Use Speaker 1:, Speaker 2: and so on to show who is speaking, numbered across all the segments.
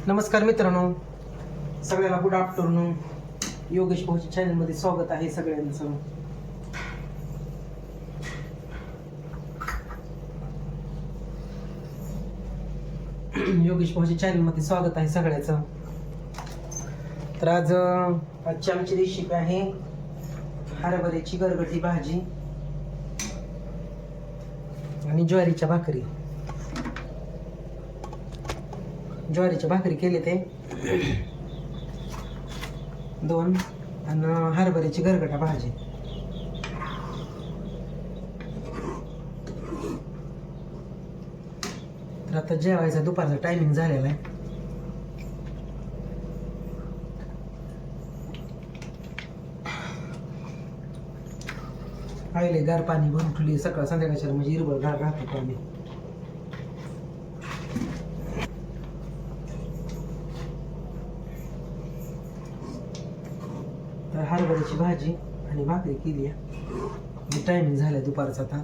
Speaker 1: नमस्कार मित्रांनो, सगळ्याला गुड आफ्टरनून. योगेश भाऊच्या चॅनलमध्ये स्वागत आहे सगळ्यांचं. योगेश भाऊच्या चॅनलमध्ये स्वागत आहे सगळ्याचं. तर आजची आमची रेसिपी आहे हरभऱ्याची गरगटी भाजी आणि ज्वारीच्या भाकरी. ज्वारीच्या भाकरी केले ते 2 आणि हरभऱ्याची गरगटा भाजी. तर आता जेवायचा दुपारचा टायमिंग झालेला आहे. आईले गार पाणी भरून ठेवली सकाळ संध्याकाळच्या, म्हणजे हिरवळ गार राहते पाणी. तर हरभऱ्याची भाजी आणि भाकरी केली आहे. टायमिंग झालाय दुपारचा. आता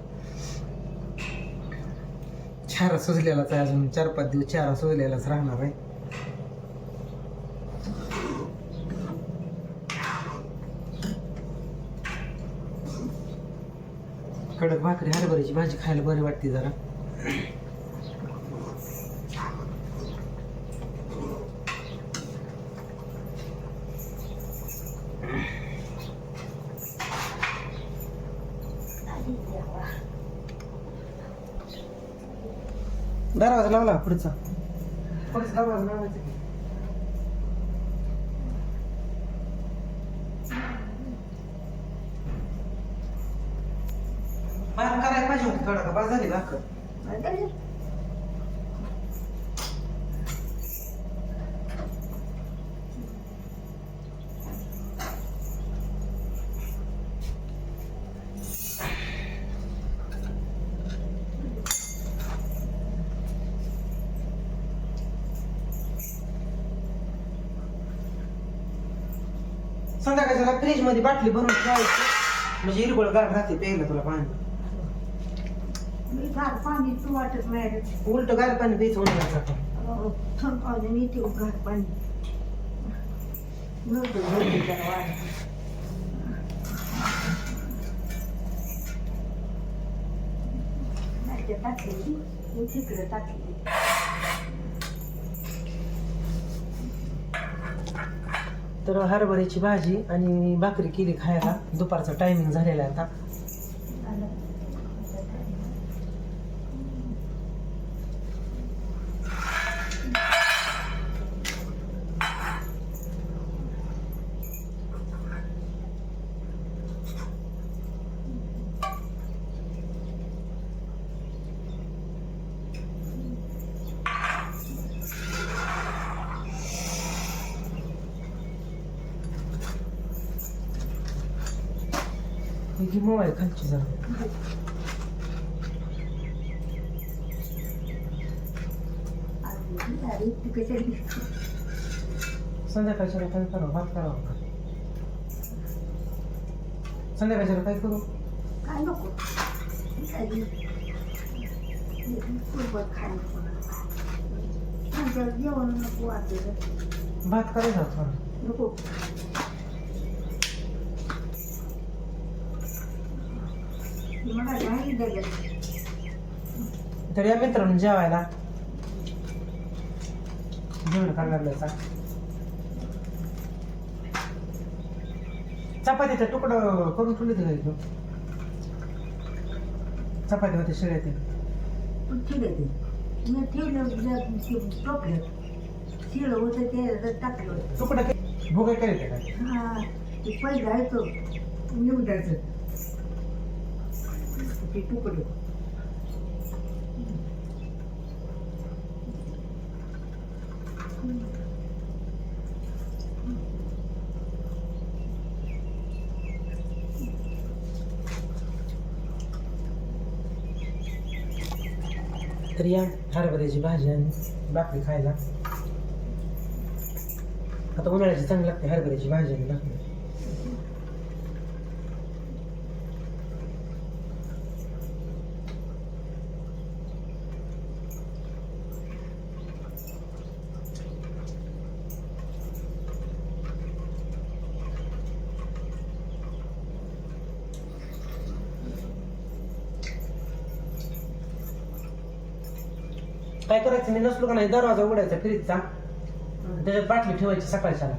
Speaker 1: चारा सुजलेलाच आहे, अजून 4-5 दिवस चारा सुजलेलाच राहणार आहे. कडक भाकरी हरभऱ्याची भाजी खायला बरी वाटते जरा. दरवाजा लावला पुढचा दरवाजा लावायचा. भाकर करायला पाहिजे होती थोडा, का झाली भाकर. संध्याकाळच्याला फ्रीज मध्ये बाटली भरून ठेवायची, म्हणजे हिरवळ गार राहते प्यायला तुला पाणी.
Speaker 2: गार पाणी तू वाटत नाही.
Speaker 1: उलट गार पाणी प्यायचं उन्हाळ्यात आता.
Speaker 2: थंड पाणी येते गार पाणी. टाकली तिकडे टाकली.
Speaker 1: तर हरभऱ्याची भाजी आणि भाकरी केली खायला. दुपारचा टायमिंग झालेला आहे आता. ही मोबाईल खालची जरा. संध्याकाळच्या काय करावं, भात करावं का? संध्याकाळच्या काय करू?
Speaker 2: काय नको जेवण नको वाटत.
Speaker 1: भात करायचा थोडा.
Speaker 2: नको मला नाही द्यायला.
Speaker 1: तर या मित्रांनो जेवायला जेवण करणार नाही. चपातीचा तुकडा करून ठेवले ते घ्यायचं. चपाती होते शिळ्या ते
Speaker 2: ठीक आहे. ते मी ठेवलं टोपल्यात शिळ होतं ते टाकलं.
Speaker 1: तुकडा भोगा करायचं काय?
Speaker 2: हा ते पहिलं आहे तो निवडायचं ते तुकडे.
Speaker 1: तर या हरभऱ्याची भाजी आणि भाकरी खायला. आता उन्हाळ्याची चांगली लागते हरभऱ्याची भाजी आणि भाकरी. काय करायचं, मी नसलो का नाही दरवाजा उघडायचा फ्रीजचा, त्याच्यात बाटली ठेवायची सकाळच्याला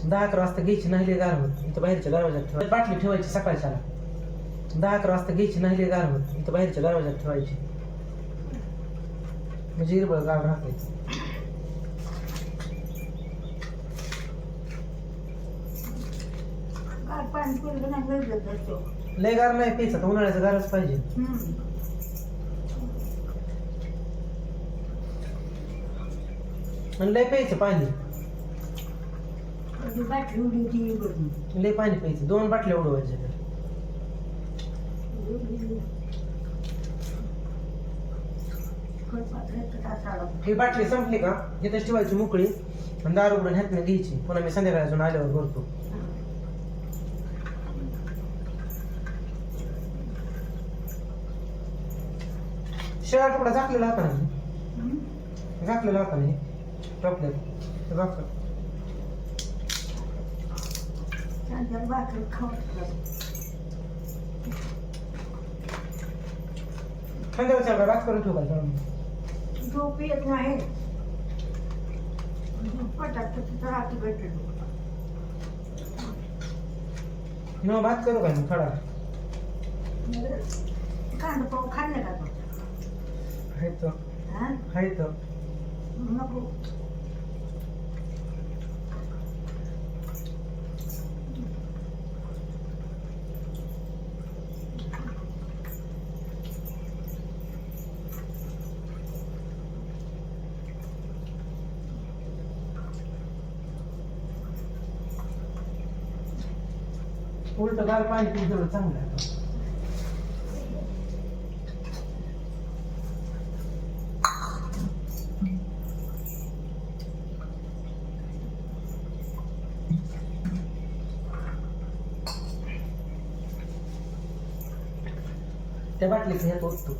Speaker 1: 10-11 वाजता घ्यायची, नाही गार होत इथं बाहेरच्या दरवाजात ठेवायची. बाटली ठेवायची सकाळच्याला 10-11 वाजता घ्यायची, नाही गार होत इथं बाहेरच्या दरवाजात ठेवायची, म्हणजे हिरबळ गाव राखायचं.
Speaker 2: गार पाणी पिलं नाही गरजेचं असतो.
Speaker 1: लय गार नाही प्यायचं, तर उन्हाळ्याचं गारच पाहिजे. आणि लय प्यायचं पाणी,
Speaker 2: बाटली उडी बघून
Speaker 1: लय पाणी प्यायचं, 2 बाटल्या उडवायच्या तर. ही बाटली संपली का इथे ठेवायची मोकळी, आणि दारू उघडून ह्यातनं घ्यायची, पुन्हा मी संध्याकाळी अजून आल्यावर भरतो. शेळा तुकडा झाकलेला होता ना, झाकलेला होता ना टोपल्यात झाकलं.
Speaker 2: भाकरी खाऊन
Speaker 1: संध्याकाळच्या भात करून ठेवू का?
Speaker 2: झोप येत नाही, पटात राहतो भेटतो.
Speaker 1: न भात करू का मग थोडा?
Speaker 2: कांदा पाहून खाल्ले का तो?
Speaker 1: आहे तर
Speaker 2: नको.
Speaker 1: उलट गार पाणी पिऊन तेवढं चांगलं आहे. त्या बाटलीचं ह्यात ओततो.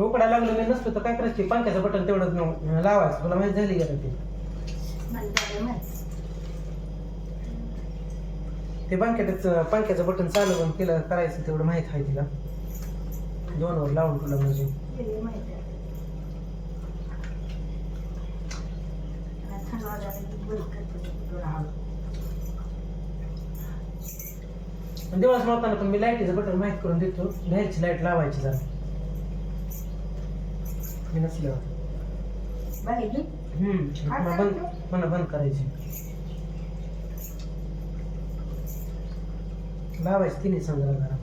Speaker 1: उकडा लागलं मी नसतो तर काय करायचं, पंख्याचं बटन तेवढं लावायचं. तुला माहिती झाली का ते पंख्याचं बटन चालू पण केलं करायचं, तेवढं माहित आहे तिला. 2 वर लावून तुला म्हणजे दिवस नव्हताना पण मी लाईटीचं बटन माहित करून देतो, बाहेरची लाईट लावायची जरा मी नसल्यावर. बंद करायची, लावायची तिने समजा जरा.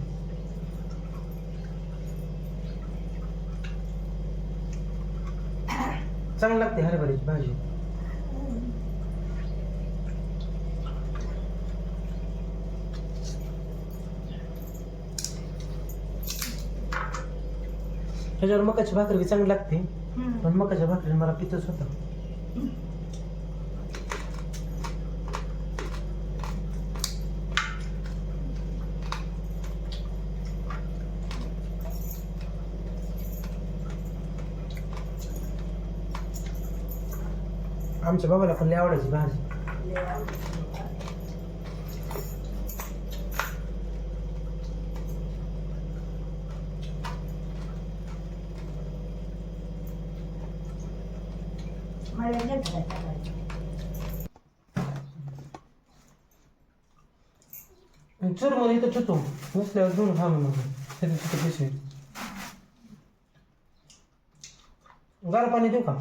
Speaker 1: चांगली लागते हरभऱ्याची भाजी. त्याच्यावर मकाची भाकरी बी चांगली लागते, पण मकाच्या भाकरी मला पितच होता. आमच्या बाबाला पण लय आवडायची भाजी. चुरमर इथं ठेवतो, नसल्यावर घेऊन खा मग तिथे पिशवी. गार पाणी देऊ का?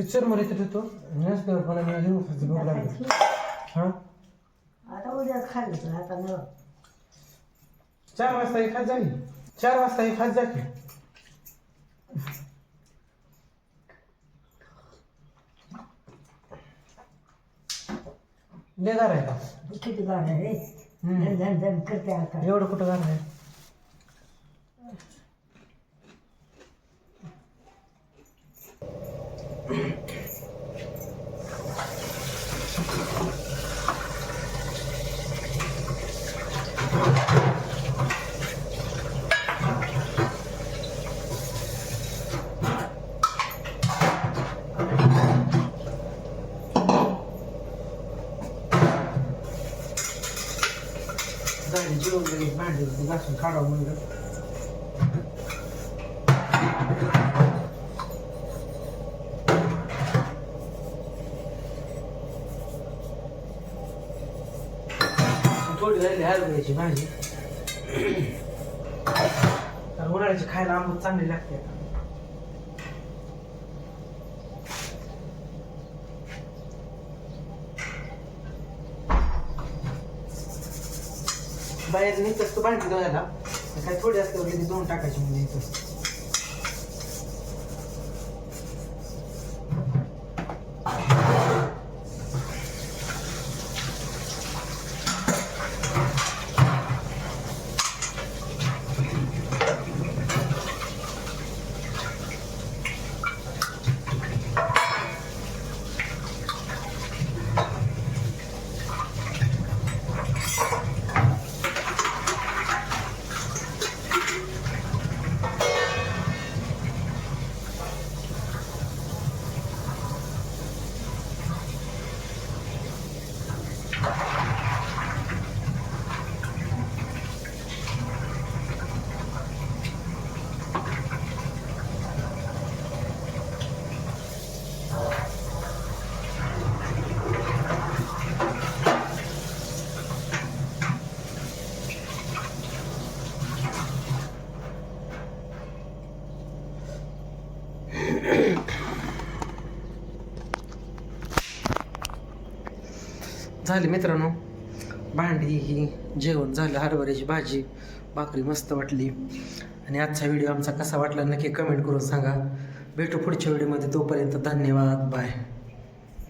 Speaker 1: ते चरमर येत होतो नसल्यावर पण मी घेऊ भूक लागली. हां
Speaker 2: आता उद्या खाल्लं आता न
Speaker 1: 4 वाजता हे खात झाली. 4 वाजता हे खात जाते. लेगार आहे का
Speaker 2: किती गाणं रे झण झण करते आता.
Speaker 1: एवढं कुठं गाणं आहे. झाली जेवण लगेच भांडी घासून काढावं म्हणलं. थोडी राहिली हरभऱ्याची भाजी. तर उन्हाळ्याची खायला आंबट चांगली लागते. बाहेर निघतच तो भांडी धुवायला काय थोडी असल्यावर लगेच धुवून टाकायची म्हणजे इथं. झाली मित्रांनो भांडी ही जेवण झालं. हरभऱ्याची भाजी भाकरी मस्त वाटली. आणि आजचा व्हिडिओ आमचा कसा वाटला नक्की कमेंट करून सांगा. भेटू पुढच्या व्हिडिओमध्ये. तोपर्यंत धन्यवाद. बाय.